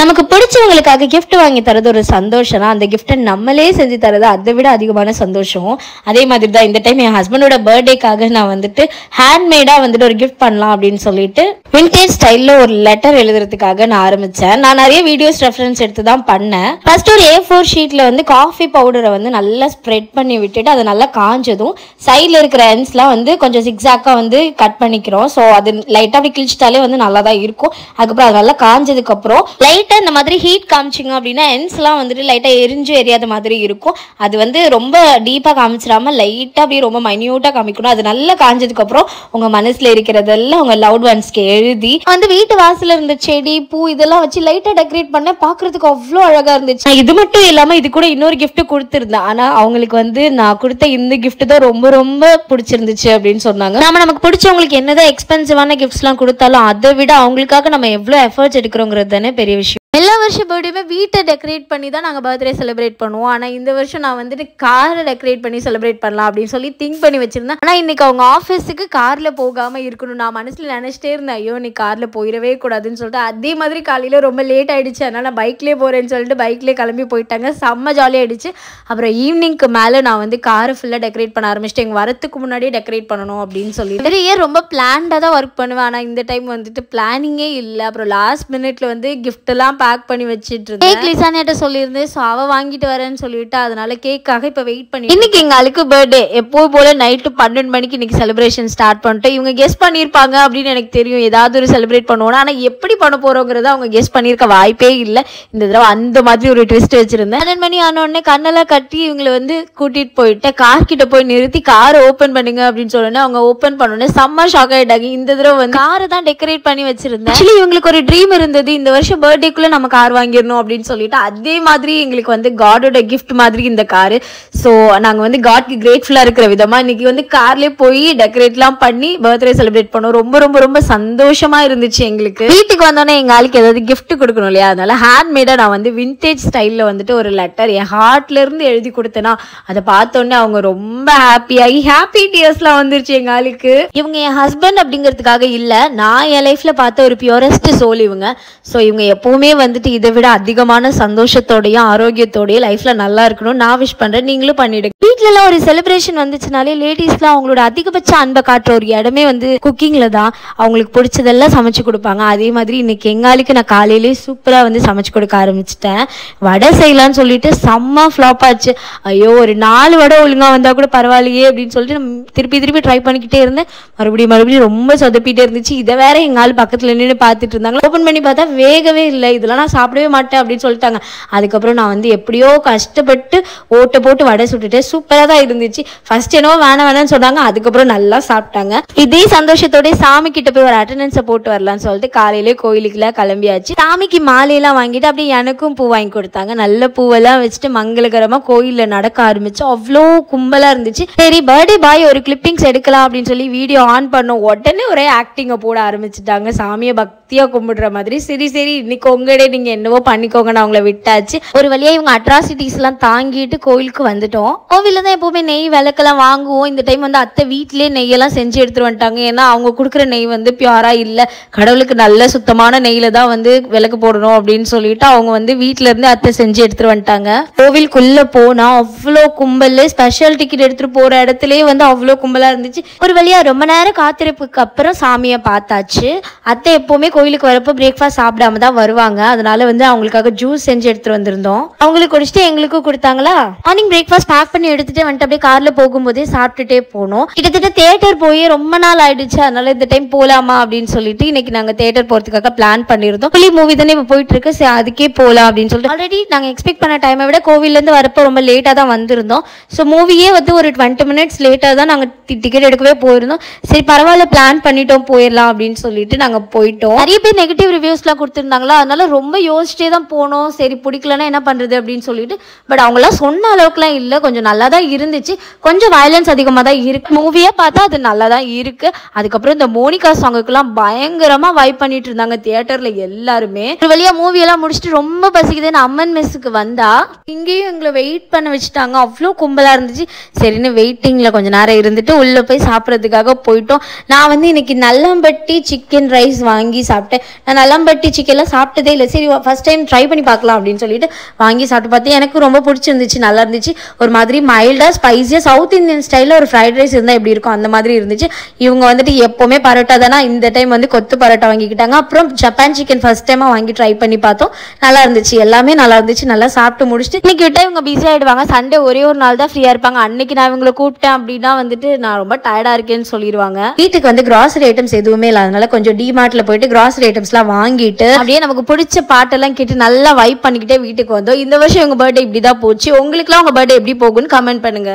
நமக்கு பிடிச்சவங்களுக்காக கிஃப்ட் வாங்கி தரது ஒரு சந்தோஷம். அந்த கிஃப்ட்டை நம்மளே செஞ்சு தரது அதை விட அதிகமான சந்தோஷம். அதே மாதிரி தான் இந்த டைம் என் ஹஸ்பண்டோட பர்த்டேக்காக நான் வந்துட்டு ஹேண்ட்மேடா வந்துட்டு ஒரு கிஃப்ட் பண்ணலாம் அப்படின்னு சொல்லிட்டு விண்டேஜ் ஸ்டைல்ல ஒரு லெட்டர் எழுதுறதுக்காக நான் ஆரம்பிச்சேன். நான் நிறைய வீடியோஸ் ரெஃபரன்ஸ் எடுத்து தான் பண்ணேன். ஃபர்ஸ்ட் ஒரு A4 ஷீட்ல வந்து காஃபி பவுடரை வந்து நல்லா ஸ்ப்ரெட் பண்ணி விட்டுட்டு அதை நல்லா காஞ்சதும் சைட்ல இருக்கிற எண்ட்ஸ்லாம் வந்து கொஞ்சம் சிக்ஸாக்கா வந்து கட் பண்ணிக்கிறோம். ஸோ அது லைட்டா அப்படி கிழிச்சிட்டாலே வந்து நல்லா தான் இருக்கும். அதுக்கப்புறம் அது நல்லா காஞ்சதுக்கு அப்புறம் லைட்டா இந்த மாதிரி ஹீட் காமிச்சிங்க அப்படின்னா எண்ட்ஸ்லாம் வந்துட்டு லைட்டா எரிஞ்சு எரியாத மாதிரி இருக்கும். அது வந்து ரொம்ப டீப்பா காமிச்சிடாம லைட்டா அப்படியே ரொம்ப மைன்யூட்டா காமிக்கணும். அது நல்லா காஞ்சதுக்கு அப்புறம் உங்க மனசுல இருக்கிறதெல்லாம் உங்க லவ்ட் ஒன்ஸ்க்கு எழுதி வந்து வீட்டு வாசல்ல இருந்த செடி பூ இதெல்லாம் வச்சு லைட்டா டெக்கரேட் பண்ண பாக்குறதுக்கு அவ்வளோ அழகா இருந்துச்சு. இது மட்டும் இல்லாம இது கூட இன்னொரு கிஃப்ட் கொடுத்திருந்தேன். ஆனா அவங்களுக்கு வந்து நான் கொடுத்த இந்த கிஃப்ட் தான் ரொம்ப ரொம்ப பிடிச்சிருந்துச்சு அப்படின்னு சொன்னாங்க. நமக்கு பிடிச்சவங்களுக்கு என்னதான் எக்ஸ்பென்சிவான கிஃப்ட்ஸ் எல்லாம் கொடுத்தாலும் அதை விட அவங்களுக்காக நம்ம எவ்வளவு எஃபர்ட்ஸ் எடுக்கிறோங்கிறது தானே பெரிய விஷயம். எல்லா வருஷம் பர்த்டேயுமே வீட்டை டெக்கரேட் பண்ணி தான் நாங்கள் பர்த்டே செலிப்ரேட் பண்ணுவோம். ஆனால் இந்த வருஷம் நான் வந்துட்டு காரை டெக்கரேட் பண்ணி செலிப்ரேட் பண்ணலாம் அப்படின்னு சொல்லி திங்க் பண்ணி வச்சிருந்தேன். ஆனால் இன்னைக்கு அவங்க ஆஃபீஸுக்கு காரில் போகாமல் இருக்கணும். நான் மனசில் நினச்சிட்டே இருந்தேன், ஐயோ நீ காரில் போயிடவே கூடாதுன்னு சொல்லிட்டு. அதே மாதிரி காலையில் ரொம்ப லேட் ஆகிடுச்சு. அதனால் நான் பைக்லேயே போகிறேன்னு சொல்லிட்டு பைக்லேயே கிளம்பி போயிட்டாங்க. செம்ம ஜாலியாக ஆகிடுச்சு. அப்புறம் ஈவினிங்க்கு மேலே நான் வந்து காரை ஃபுல்லாக டெக்கரேட் பண்ண ஆரம்பிச்சிட்டு எங்கள் வரத்துக்கு முன்னாடியே டெக்கரேட் பண்ணணும் அப்படின்னு சொல்லி நிறைய ரொம்ப பிளான்டாக தான் ஒர்க் பண்ணுவேன். ஆனால் இந்த டைம் வந்துட்டு பிளானிங்கே இல்லை. அப்புறம் லாஸ்ட் மினிட்ல வந்து கிஃப்டெல்லாம் பேக் பண்ணி வச்சிட்டு இருந்தேன். கேக் லிசானியாட்ட சொல்லியிருந்தேன், ஸோ அவ வாங்கிட்டு வரேன்னு சொல்லிட்டு அதனால கேக்காக இப்போ வெயிட் பண்ணி. இன்னைக்கு எங்க ஆளுக்கு பர்த்டே. எப்போ போல நைட்டு 12 மணிக்கு இன்னைக்கு செலிப்ரேஷன் ஸ்டார்ட் பண்ணிட்டு இவங்க கெஸ் பண்ணியிருப்பாங்க அப்படின்னு எனக்கு தெரியும். ஏதாவது ஒரு செலிப்ரேட் பண்ணுவோம். ஆனால் எப்படி பண்ண போறோங்கிறத அவங்க கெஸ் பண்ணியிருக்க வாய்ப்பே இல்லை. இந்த தடவை அந்த மாதிரி ஒரு ட்விஸ்ட் வச்சிருந்தேன். 12 மணி ஆன உடனே கண்ணெல்லாம் கட்டி இவங்களை வந்து கூட்டிட்டு போயிட்டு கார் கிட்ட போய் நிறுத்தி காரை ஓப்பன் பண்ணுங்க அப்படின்னு சொன்னோன்னே அவங்க ஓப்பன் பண்ணோன்னே செம்ம ஷாக் ஆயிட்டாங்க. இந்த தடவை வந்து காரை தான் டெக்கரேட் பண்ணி வச்சிருந்தேன். ஆக்சுவலி இவங்களுக்கு ஒரு ட்ரீம் இருந்தது, இந்த வருஷம் பர்த்டேக்குள்ள நம்ம கார் வாங்கிடணும் அப்படின்னு சொல்லிட்டு. அதே மாதிரி எங்களுக்கு வந்து காடோட கிஃப்ட் மாதிரி இந்த காரு. ஸோ நாங்கள் வந்து காட்க்கு கிரேட்ஃபுல்லா இருக்கிற விதமா இன்னைக்கு வந்து கார்லேயே போய் டெக்கரேட்லாம் பண்ணி பர்த்டே செலிப்ரேட் பண்ணோம். ரொம்ப ரொம்ப ரொம்ப சந்தோஷமா இருந்துச்சு எங்களுக்கு. வீட்டுக்கு வந்தோடனே எங்க ஆளுக்கு ஏதாவது கிஃப்ட் கொடுக்கணும் இல்லையா, அதனால ஹேண்ட்மேடா நான் வந்து விண்டேஜ் ஸ்டைல்ல வந்துட்டு ஒரு லெட்டர் என் ஹார்ட்ல இருந்து எழுதி கொடுத்தேன்னா அதை பார்த்தோன்னே அவங்க ரொம்ப ஹாப்பியாகி ஹாப்பி டியர்ஸ்லாம் வந்துருச்சு எங்க ஆளுக்கு. இவங்க என் ஹஸ்பண்ட் அப்படிங்கிறதுக்காக இல்ல, நான் என் லைஃப்ல பார்த்த ஒரு பியூரஸ்ட் சோல் இவங்க. ஸோ இவங்க எப்பவுமே வந்துட்டு இதை விட அதிகமான சந்தோஷத்தோடையும் ஆரோக்கியத்தோடையும் லைஃப்ல நல்லா இருக்கணும் நான் விஷ் பண்றேன். நீங்களும் பண்ணிடுங்க. வீட்டுல எல்லாம் ஒரு செலிப்ரேஷன் வந்துச்சுனாலே லேடிஸ்லாம் அவங்களோட அதிகபட்ச அன்பை காட்டுற ஒரு இடமே வந்து குக்கிங்ல தான். அவங்களுக்கு பிடிச்சதெல்லாம் சமைச்சு கொடுப்பாங்க. அதே மாதிரி இன்னைக்கு எங்காளுக்கு நான் காலையிலேயே சூப்பரா வந்து சமைச்சு கொடுக்க ஆரம்பிச்சிட்டேன். வடை செய்யலாம்னு சொல்லிட்டு செம்ம ஃப்ளாப் ஆச்சு. ஐயோ ஒரு 4 வடை ஒழுங்கா வந்தா கூட பரவாயில்லையே அப்படின்னு சொல்லிட்டு திருப்பி திருப்பி ட்ரை பண்ணிக்கிட்டே இருந்தேன். மறுபடியும் ரொம்ப சொதப்பிட்டே இருந்துச்சு. இதை வேற எங்க ஆள் பக்கத்துல நின்று பார்த்துட்டு இருந்தாங்க. ஓப்பன் பண்ணி பார்த்தா வேகவே இல்லை. இதெல்லாம் நான் சாப்பிடவே மாட்டேன் அப்படின்னு சொல்லிட்டாங்க. அதுக்கப்புறம் நான் வந்து எப்படியோ கஷ்டப்பட்டு ஓட்ட போட்டு வடை சுட்டுட்டு சூப்பரா தான் இருந்துச்சு. ஃபர்ஸ்ட் என்னவோ வேணாம்னு சொன்னாங்க, அதுக்கப்புறம் நல்லா சாப்பிட்டாங்க. இதே சந்தோஷத்தோட சாமி கிட்ட போய் ஒரு அட்டெண்டன்ஸை போட்டு வரலாம்னு சொல்லிட்டு காலையிலே கோயிலுக்குலாம் கிளம்பியாச்சு. சாமிக்கு மாலையெல்லாம் வாங்கிட்டு அப்படியே எனக்கும் பூ வாங்கி கொடுத்தாங்க. நல்ல பூவெல்லாம் வச்சுட்டு மங்களகரமா கோயில்ல நடக்க ஆரம்பிச்சு. அவ்வளோ கும்பலா இருந்துச்சு. சரி பர்த்டே பாய் ஒரு கிளிப்பிங்ஸ் எடுக்கலாம் அப்படின்னு சொல்லி வீடியோ ஆன் பண்ணோம். உடனே ஒரே ஆக்டிங்கை போட ஆரம்பிச்சுட்டாங்க. சாமியை பக்தியா கும்பிடுற மாதிரி. சரி இன்னைக்கு உங்கடே நீங்க என்னவோ பண்ணிக்கோங்க, நான் அவங்கள விட்டாச்சு. ஒரு வழியா இவங்க அட்ராசிட்டிஸ் எல்லாம் தாங்கிட்டு கோயிலுக்கு வந்துட்டோம். கோவில்ல தான் எப்பவுமே நெய் விளக்கெல்லாம் வாங்குவோம். இந்த டைம் வந்து அத்தை வீட்லயே நெய்யெல்லாம் செஞ்சு எடுத்துட்டு வந்துட்டாங்க. ஏன்னா அவங்க கொடுக்குற நெய் வந்து பியூரா இல்ல, கடவுளுக்கு நல்ல சுத்தமான நெய்ல தான் வந்து விளக்கு போடணும் அப்படின்னு சொல்லிட்டு அவங்க வந்து வீட்டுல இருந்து அத்தை செஞ்சு எடுத்துட்டு வந்துட்டாங்க. கோவிலுக்குள்ள போனா அவ்வளோ கும்பல். ஸ்பெஷல் டிக்கெட் எடுத்துட்டு போற இடத்துலயே வந்து அவ்வளோ கும்பலா இருந்துச்சு. ஒரு வழியா ரொம்ப நேரம் காத்திருப்புக்கு அப்புறம் சாமியை பார்த்தாச்சு. அத்தை எப்பவுமே கோயிலுக்கு வரப்போ பிரேக்ஃபாஸ்ட் சாப்பிடாம தான் வருவாங்க. அதனால வந்து அவங்களுக்காக ஜூஸ் செஞ்சு எடுத்துட்டு வந்திருந்தோம். அவங்களுக்கு குடிச்சிட்டு எங்களுக்கும் கொடுத்தாங்களா. மார்னிங் பிரேக்ஃபாஸ்ட் பேக் பண்ணி எடுத்துட்டு வந்துட்டு அப்படியே கார்ல போகும்போதே சாப்பிட்டுட்டே போனோம். கிட்டத்தட்ட தியேட்டர் போய் ரொம்ப நாள் ஆயிடுச்சு. அதனால இந்த டைம் போலாமா அப்படின்னு சொல்லிட்டு இன்னைக்கு நாங்க தியேட்டர் போறதுக்காக பிளான் பண்ணிருந்தோம். புலி மூவி தானே இப்ப போயிட்டு இருக்கு, சரி அதுக்கே போலாம் அப்படின்னு சொல்லிட்டு. ஆல்ரெடி நாங்க எக்ஸ்பெக்ட் பண்ண டைமை விட கோவில்ல இருந்து வரப்போ ரொம்ப லேட்டா தான் வந்திருந்தோம். ஸோ மூவியே வந்து ஒரு 20 மினிட்ஸ் லேட்டா தான் நாங்க டிக்கெட் எடுக்கவே போயிருந்தோம். சரி பரவாயில்ல பிளான் பண்ணிட்டோம் போயிடலாம் அப்படின்னு சொல்லிட்டு நாங்க போயிட்டோம். நிறைய பேர் நெகட்டிவ் ரிவ்யூஸ்லாம் கொடுத்துருந்தாங்களா, அதனால ரொம்ப யோசிச்சே தான் போனோம். சரி பிடிக்கலன்னா என்ன பண்றது அப்படின்னு சொல்லிட்டு. பட் அவங்களாம் சொன்ன அளவுக்குலாம் இல்லை, கொஞ்சம் நல்லா தான் இருந்துச்சு. கொஞ்சம் வயலன்ஸ் அதிகமாக தான் இருக்கு. மூவியா பார்த்தா அது நல்லா தான் இருக்கு. அதுக்கப்புறம் இந்த மோனிகா சாங்குக்கெல்லாம் பயங்கரமா வைப் பண்ணிட்டு இருந்தாங்க தியேட்டர்ல எல்லாருமே. ஒரு வழியா மூவியெல்லாம் முடிச்சுட்டு ரொம்ப பசிக்குதுன்னு அம்மன் மெஸ்ஸுக்கு வந்தா இங்கேயும் எங்களை வெயிட் பண்ண வச்சுட்டாங்க. அவ்வளோ கும்பலா இருந்துச்சு. சரின்னு வெயிட்டிங்ல கொஞ்ச நேரம் இருந்துட்டு உள்ள போய் சாப்பிட்றதுக்காக போயிட்டோம். நான் வந்து இன்னைக்கு நல்லம்பட்டி சிக்கன் ரைஸ் வாங்கி சாப்பிட்டேன். சாப்பிட்டேன். நான் நலம்பட்டி சிக்கன்லாம் சாப்பிட்டதே இல்லை. சரி ஃபர்ஸ்ட் டைம் ட்ரை பண்ணி பார்க்கலாம் அப்படின்னு சொல்லிட்டு வாங்கி சாப்பிட்டு பார்த்தேன். எனக்கு ரொம்ப பிடிச்சிருந்துச்சு, நல்லா இருந்துச்சு. ஒரு மாதிரி மைல்டாக ஸ்பைஸியாக சவுத் இந்தியன் ஸ்டைலில் ஒரு ஃப்ரைட் ரைஸ் இருந்தால் எப்படி இருக்கும் அந்த மாதிரி இருந்துச்சு. இவங்க வந்துட்டு எப்போவுமே பரோட்டா தானே, இந்த டைம் வந்து கொத்து பரோட்டா வாங்கிக்கிட்டாங்க. அப்புறம் ஜப்பான் சிக்கன் ஃபர்ஸ்ட் டைமாக வாங்கி ட்ரை பண்ணி பார்த்தோம். நல்லா இருந்துச்சு, எல்லாமே நல்லா இருந்துச்சு. நல்லா சாப்பிட்டு முடிச்சுட்டு இன்னைக்கு விட்டால் இவங்க பிஸி ஆகிடுவாங்க. சண்டே ஒரே ஒரு நாள் தான் ஃப்ரீயாக இருப்பாங்க. அன்னைக்கு நான் இவங்களை கூப்பிட்டேன் அப்படின்னா வந்துட்டு நான் ரொம்ப டயர்டாக இருக்கேன்னு சொல்லிடுவாங்க. வீட்டுக்கு வந்து கிராசரி ஐட்டம்ஸ் எதுவுமே இல்லை, அதனால கொஞ்சம் டிமார்ட்ல போயிட்டு கிராசரி ஐட்டம்ஸ்லாம் வாங்கிட்டு அப்படியே நமக்கு பிடிச்ச பாட்டெல்லாம் கேட்டு நல்லா வைப் பண்ணிக்கிட்டே வீட்டுக்கு வந்தோம். இந்த வருஷம் உங்க பர்த்டே இப்படிதான் போச்சு. உங்களுக்குலாம் உங்க பர்த்டே எப்படி போகும்னு கமெண்ட் பண்ணுங்க.